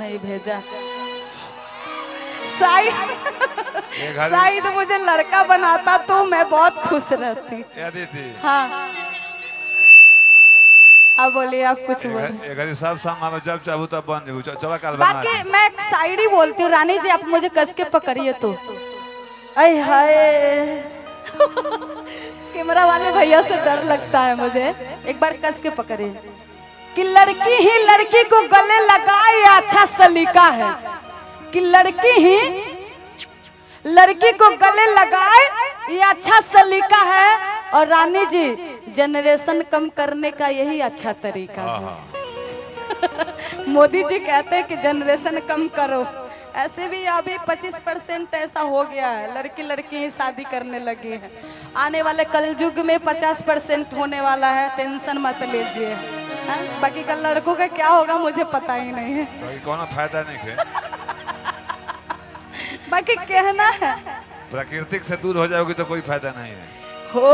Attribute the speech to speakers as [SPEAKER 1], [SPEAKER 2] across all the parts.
[SPEAKER 1] नहीं भेजा। शायद मुझे लड़का बनाता तो मैं बहुत खुश रहती। हाँ अब बोलिए आप कुछ बोलिए।
[SPEAKER 2] सब सामान जब चाहूँ तब बन जाऊँ। चलो कल
[SPEAKER 1] बाकी मैं शायरी बोलती हूँ। रानी जी आप मुझे कस के पकड़िए तो। अय हाय कैमरा वाले भैया से डर लगता है मुझे। एक बार कस के पकड़िए कि लड़की ही लड़की को गले लगाए ये अच्छा सलीका है। कि लड़की ही लड़की को गले लगाए ये अच्छा सलीका है। और रानी जी जनरेशन कम करने का यही अच्छा तरीका है। मोदी जी कहते हैं कि जनरेशन कम करो। ऐसे भी अभी 25% ऐसा हो गया है, लड़की लड़की ही शादी करने लगी है। आने वाले कलयुग में 50% होने वाला है, टेंशन मत लीजिए। बाकी कल लड़कों का क्या होगा मुझे पता ही नहीं है।
[SPEAKER 2] कौन फायदा नहीं है।
[SPEAKER 1] बाकी कहना है
[SPEAKER 2] प्राकृतिक से दूर हो जाओगी तो कोई फायदा नहीं है।
[SPEAKER 1] हो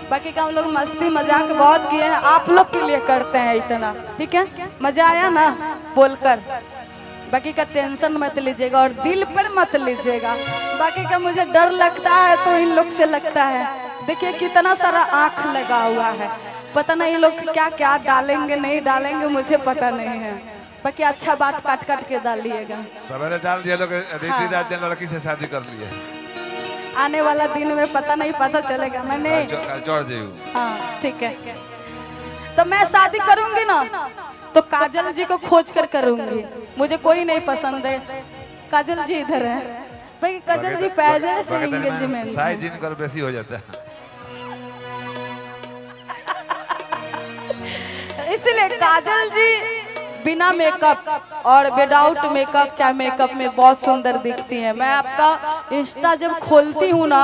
[SPEAKER 1] बाकी का हम लोग मस्ती मजाक बहुत किए हैं, आप लोग के लिए करते हैं इतना। ठीक है मजा आया ना बोलकर। बाकी का टेंशन मत लीजिएगा और दिल पर मत लीजिएगा। बाकी का मुझे डर लगता है तो इन लोग से लगता है। देखिए कितना सारा आँख लगा हुआ है, पता नहीं लोग क्या क्या डालेंगे नहीं डालेंगे मुझे पता नहीं है। बाकी अच्छा बात काट काट के डालिएगा।
[SPEAKER 2] सवेरे डाल दिया लोग लड़की से शादी कर लिए।
[SPEAKER 1] आने वाला दिन में पता नहीं पता चलेगा। मैंने हाँ ठीक है तो मैं शादी करूंगी ना तो काजल जी को खोज कर करूंगी। मुझे कोई नहीं पसंद है। काजल जी इधर है भाई। काजल जी पैसे से एंगेजमेंट
[SPEAKER 2] साइज इनका बेसी हो जाता है
[SPEAKER 1] इसलिए काजल जी बिना मेकअप और विदाउट मेकअप चाहे मेकअप में बहुत सुंदर दिखती है। मैं आपका इंस्टा जब खोलती हूँ ना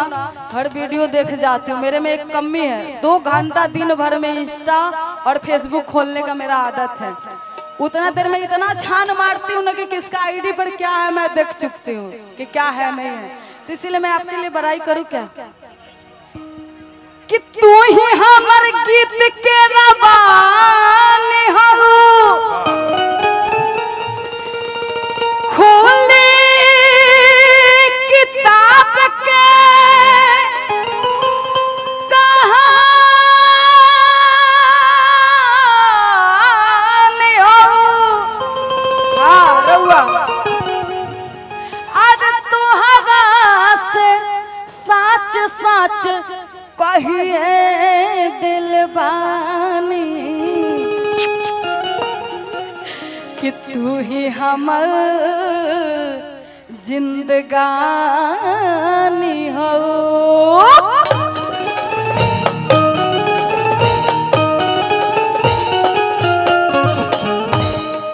[SPEAKER 1] हर वीडियो देख जाती हूँ। मेरे में एक कमी है, 2 घंटा दिन भर में इंस्टा और फेसबुक खोलने का मेरा आदत है। उतना देर में इतना छान मारती हूँ ना कि किसका आईडी पर क्या है मैं देख चुकती हूँ कि क्या है नहीं है। तो इसीलिए मैं आपके लिए बड़ाई करूँ क्या कि तू ही हमर गीत के रबानी हो। खोले किताब के कहानी हो। रउआ आज तुहरा से सच सच कहिए दिलबानी कि तू ही हमर जिंदगानी हो।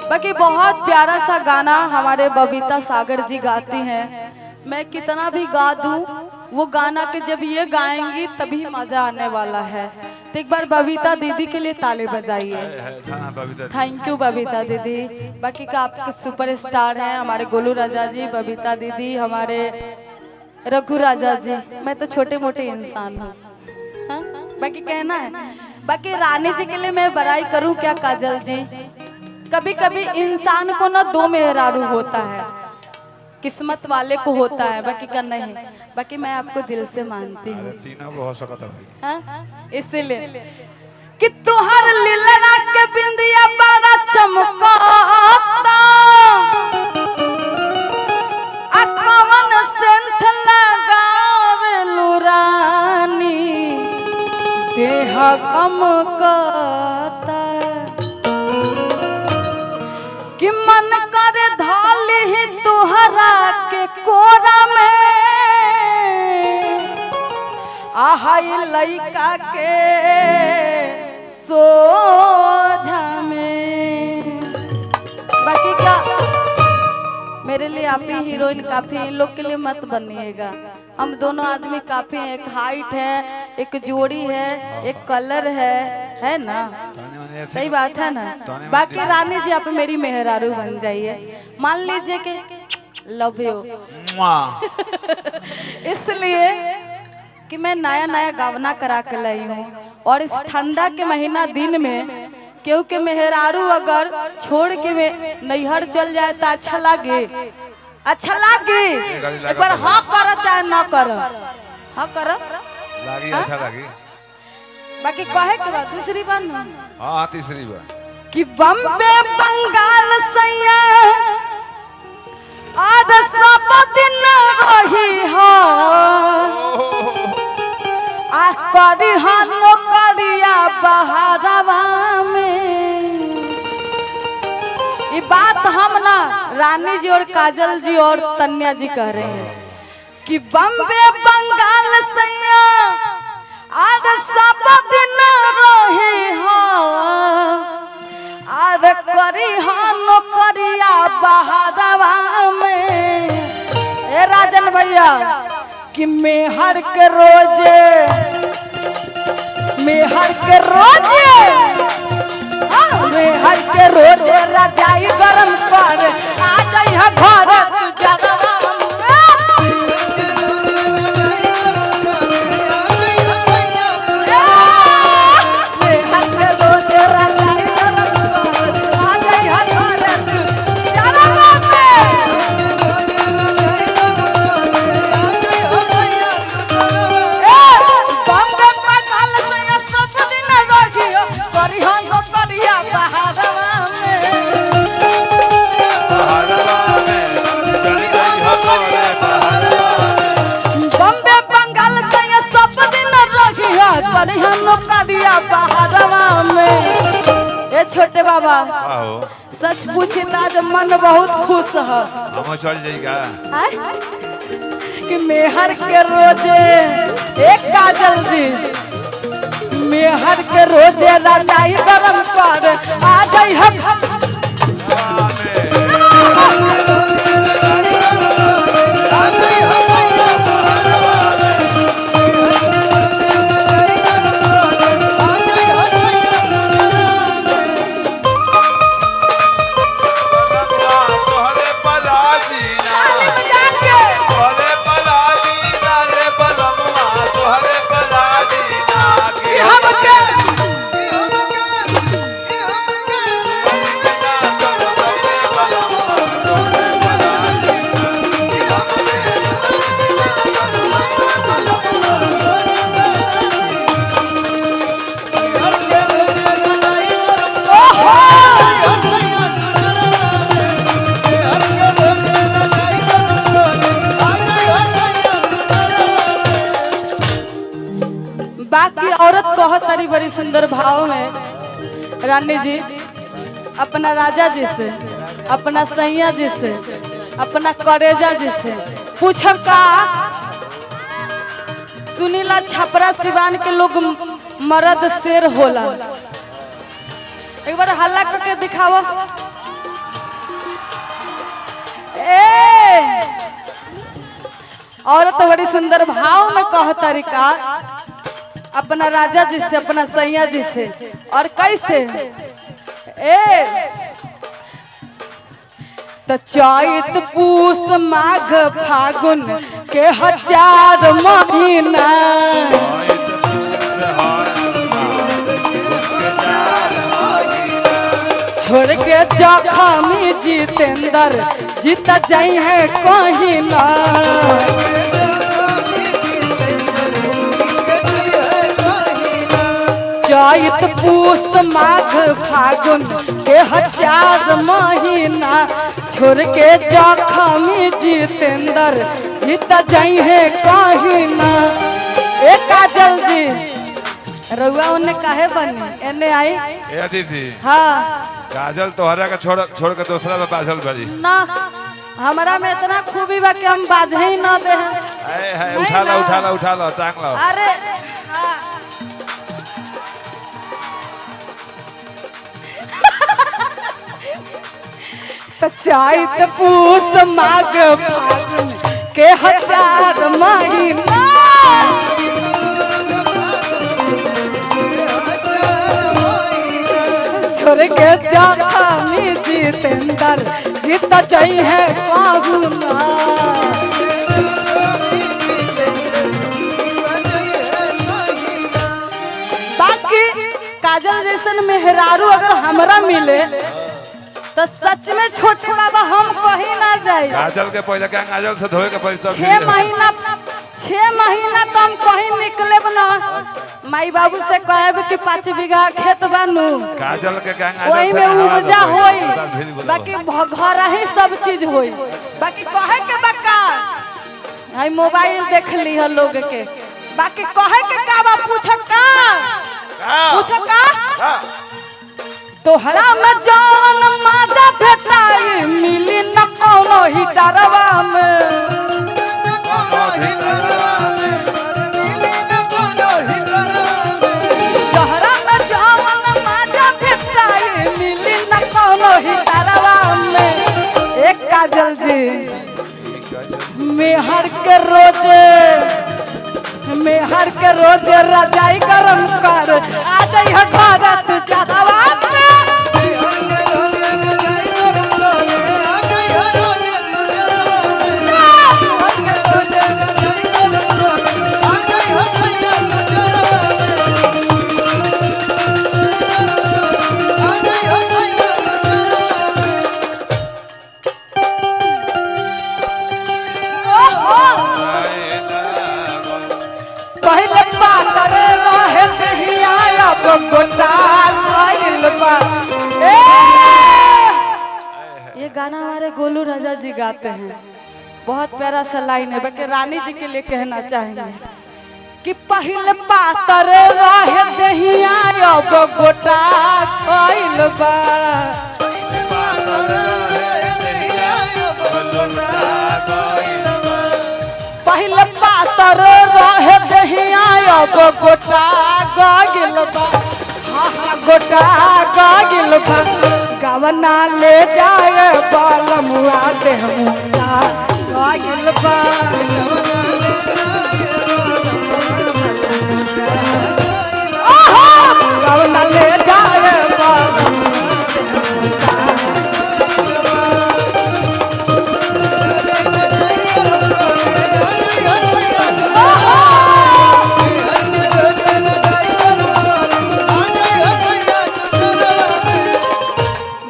[SPEAKER 1] बाकी बहुत प्यारा सा गाना हमारे बबीता सागर जी गाती हैं। मैं कितना भी गा दूं वो गाना के जब ये गाएंगी तभी मजा आने वाला है। तो एक बार बबीता दीदी के लिए ताली बजाइए। थैंक यू बबीता दीदी। बाकी का आपके सुपरस्टार हैं हमारे गोलू राजा जी, बबीता दीदी, हमारे रघु राजा जी। मैं तो छोटे मोटे इंसान हूँ। बाकी कहना है बाकी रानी जी के लिए मैं बड़ाई करूँ क्या काजल जी। कभी कभी इंसान को ना 2 मेहरारू होता है, किस्मत वाले को होता है, बाकी का नहीं। बाकी मैं आपको दिल से मानती हूँ।
[SPEAKER 2] तीनों को हो सकता है
[SPEAKER 1] इसलिए कि तुहर लीला के बिंदिया बड़ा चमकाता। कवन सेंट लगावेलु रानी देह गमकाता। कि मन करे धाली ही तुहरा के कोरा में आहाई लइका के सोझा में। बाकी का मेरे लिए आप ही हीरोइन काफी, इन लोग के लिए मत बनिएगा। हम दोनों आदमी काफी हैं। एक हाइट है, एक जोड़ी है, एक कलर है ना। सही बात है ना। बाकी रानी जी आप मेरी मेहरारू बन जाइए। मान लीजिए कि लव यू इसलिए कि मैं नया नया गावना करा के लाई हूँ और इस ठंडा के महीना दिन में क्योंकि मेहरारू अगर छोड़ के नैहर चल जाए तो अच्छा लागे, अच्छा लागे। एक बार हाँ कर चाहे ना कर, हाँ कर
[SPEAKER 2] लागी, अच्छा लागी।
[SPEAKER 1] बाकी कहे के बाद दूसरी बार ना,
[SPEAKER 2] हाँ तीसरी बार
[SPEAKER 1] कि बम्बे बंगाल सैया आज सब दिन रही हो, आ करी हनो करिया बहारवा में। ये बात हम ना रानी जी और काजल जी और तन्या जी कह रहे हैं कि बम्बे बंगाल सैया आज सब दिन रही हो, आरे करी हनो करिया बहारवा में। ए राजन भैया कि मेहर के रोजे, मेहर के रोजे, मेहर के रोजे रजाई गरम कर आ जाई है घर छोटे बाबा। सच पूछे तो आज मन बहुत खुश है।
[SPEAKER 2] हम चल जाएगा
[SPEAKER 1] कि मेहर के रोजे एक काजल जी, मेहर के रोजे रजाई गरम कर आ जाई है। बाकी औरत कहत तारी बड़ी सुंदर भाव में, रानी जी अपना राजा जी से, अपना सैया जी से, अपना करेजा जी से पूछ का सुनीला छपरा सिवान के लोग मर्द शेर होला। एक बार हल्ला करके दिखाओ। औरत तो बड़ी सुंदर भाव में कह तरीका अपना राजा जी से, अपना सैया जी से। और कैसे तो चैत पूस माघ फागुन के 1000 महीना छोड़ के जखमी जितेंद्र जीता जाई है कहीं ना। चैत पूस माघ फागुन के 1000 महीना छोड़ के जखमी जितेंद्र जीता जाई है कहीं ना। एक काजल जी रउआ उन्हें काहे बने एने आई?
[SPEAKER 2] ए दीदी
[SPEAKER 1] हाँ
[SPEAKER 2] काजल तोहरा का छोड़ के दूसरा पे बाजल बड़ी
[SPEAKER 1] ना, हमारा में इतना खूबी बा कि हम बाजे ही ना दे।
[SPEAKER 2] उठा लो टांग लो।
[SPEAKER 1] अरे चैत पूस माघ फागुन के 1000 महीना छोड़ के जखमी जितेंद्र जीता जाई है काहुना। बाकी काजल जैसे जैसन मेहरारू अगर हमरा मिले तो सच में छोटे बाबा हम कहीं ना जाए।
[SPEAKER 2] काजल के पहले क्या काजल से धोए के पहले तब
[SPEAKER 1] 6 महीना तो हम कहीं निकले ना। माई बाबू से कहे कि 5 बीघा खेत बनू
[SPEAKER 2] काजल के क्या
[SPEAKER 1] वही में उपजा होई, बाकी घर ही सब चीज होई। बाकी कहे के बका हाय मोबाइल देख ली है लोग के, बाकी कहे के का बा पूछो का तोहरा में जौन माजा भेटाई मिली न कोनो ही डरवा में। तोहरा में जौन माजा भेटाई मिली न कोनो ही डरवा में। एक काजल जी मेहर के रोज रजाई गरम कर आ जाई है भारत चढ़वा ये गाना हमारे गोलू राजा जी गाते हैं। बहुत प्यारा सा लाइन है, बल्कि रानी जी के लिए कहना चाहेंगे कि पहले पातर रहे दहिया अब गोटा खइल बा। पहले पातर रहे दहिया अब गोटा गइल बा। गोटा गइल बा गवना ले जाए बालमुआ देहुआ गइल बा। गवना ले जाए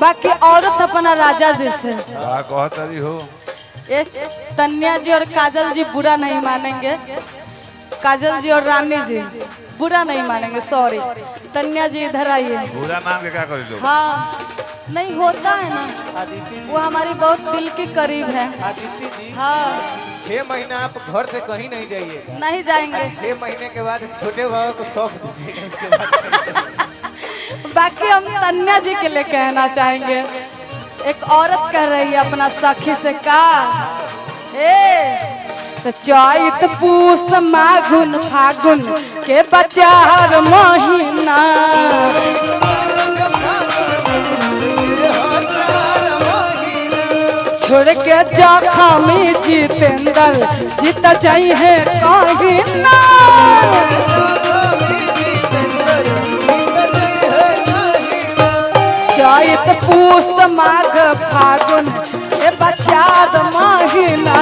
[SPEAKER 1] बाकी औरत अपना राजा जैसे
[SPEAKER 2] कहतरी हो।
[SPEAKER 1] तन्या जी और काजल जी बुरा नहीं मानेंगे, काजल जी और रानी जी बुरा नहीं मानेंगे। सॉरी तन्या जी इधर आइए।
[SPEAKER 2] बुरा मान के क्या करी लोग?
[SPEAKER 1] हाँ नहीं होता है ना, वो हमारी बहुत दिल के करीब है। हाँ
[SPEAKER 3] 6 महीना आप घर से कहीं नहीं जाइएगा।
[SPEAKER 1] नहीं जाएंगे।
[SPEAKER 3] 6 महीने के बाद छोटे बाबा को सौंप दीजिएगा उसके बाद।
[SPEAKER 1] बाकी हम तन्या जी के लिए कहना चाहेंगे। एक औरत कह रही है अपना सखी से का तो चैत पूस माघुन फागुन के बचार महीना छोड़ के जखमी जितेंद्र जीत जाई है कहीं ना। चैत पूस माघ फागुन के बचार महीना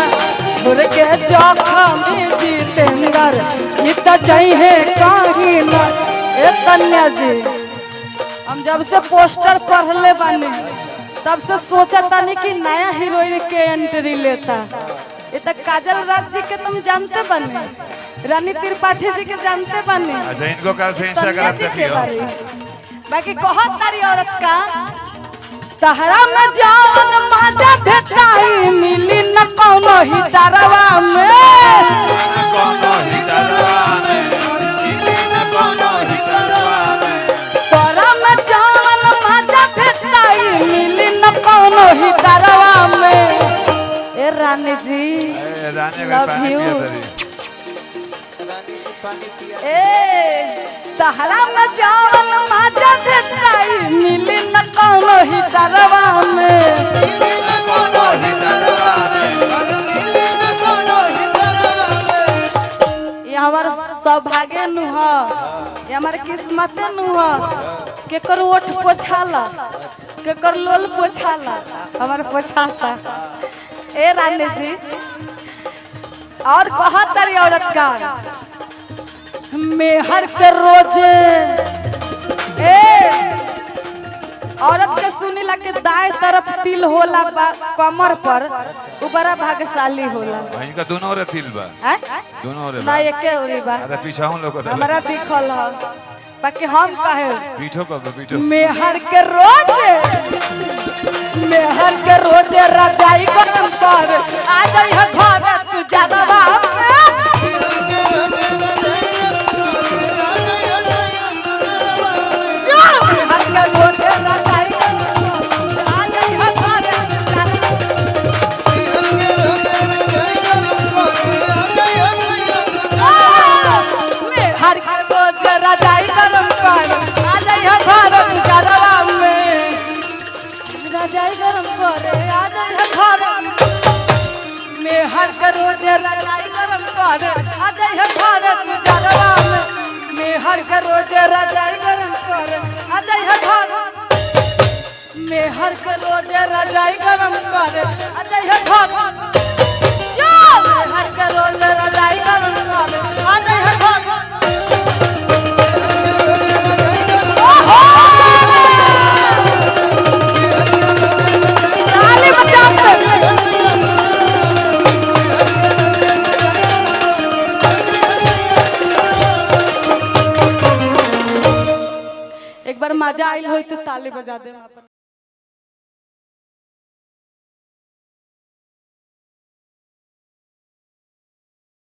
[SPEAKER 1] छोड़ के जखमी जितेंद्र जीत जाई है कहीं ना। ए कन्या जी हम जब से पोस्टर पढ़ले बानी तब से सोचा था नहीं कि नया हीरोइन के एंट्री लेता। ये तो काजल राज जी के तुम जानते बने, रानी त्रिपाठी जी के जानते बने।
[SPEAKER 2] अच्छा इनको कल से इंस्टाग्राम देखियो।
[SPEAKER 1] बाकी बहुत सारी औरत का तहरा में जावन माजा भेटाई मिली न कोनो ही दरवा में। तोरा में जावन माजा भेटाई मिली न कोनो ही दरवा में। ए रानी जी लव यू। तहरा में जावन माजा भेटाई मिली न कोनो ही दरवा में। ये हमारा सौभाग्य नुह, ये हमारे किस्मत नुह। केकर ओठ पोछाला केकर लोल पोछाला हमारे पोछाता। ए रानी जी और बहुत सारी औरत का मेहर के रोज औरत के सुनीला के दाएं तरफ तिल होला कमर पर उ बड़ा भाग्यशाली होला।
[SPEAKER 2] इनका दोनों रे तिल बा,
[SPEAKER 1] हैं?
[SPEAKER 2] दोनों रे
[SPEAKER 1] ना एके ओरी बा।
[SPEAKER 2] अरे पीछा हम लोग को
[SPEAKER 1] हमरा दिखल ह बाकी हम कहे
[SPEAKER 2] पीठो को पीठो
[SPEAKER 1] मेहर के रोज रजाई गरम कर आ जाई है घर तू ज्यादा बाप रजाई गरम करे आ जाई है घर में हर के रोज रजाई गरम करे आ जाई है घर तू जरवा में हर के रोज रजाई गरम करे आ जाई है घर में हर के रोज रजाई गरम करे आ जाई है घर यो हर के रोज रजाई गरम करे आ जाई है घर एक बार मजा आई हो तो ताली बजा दे।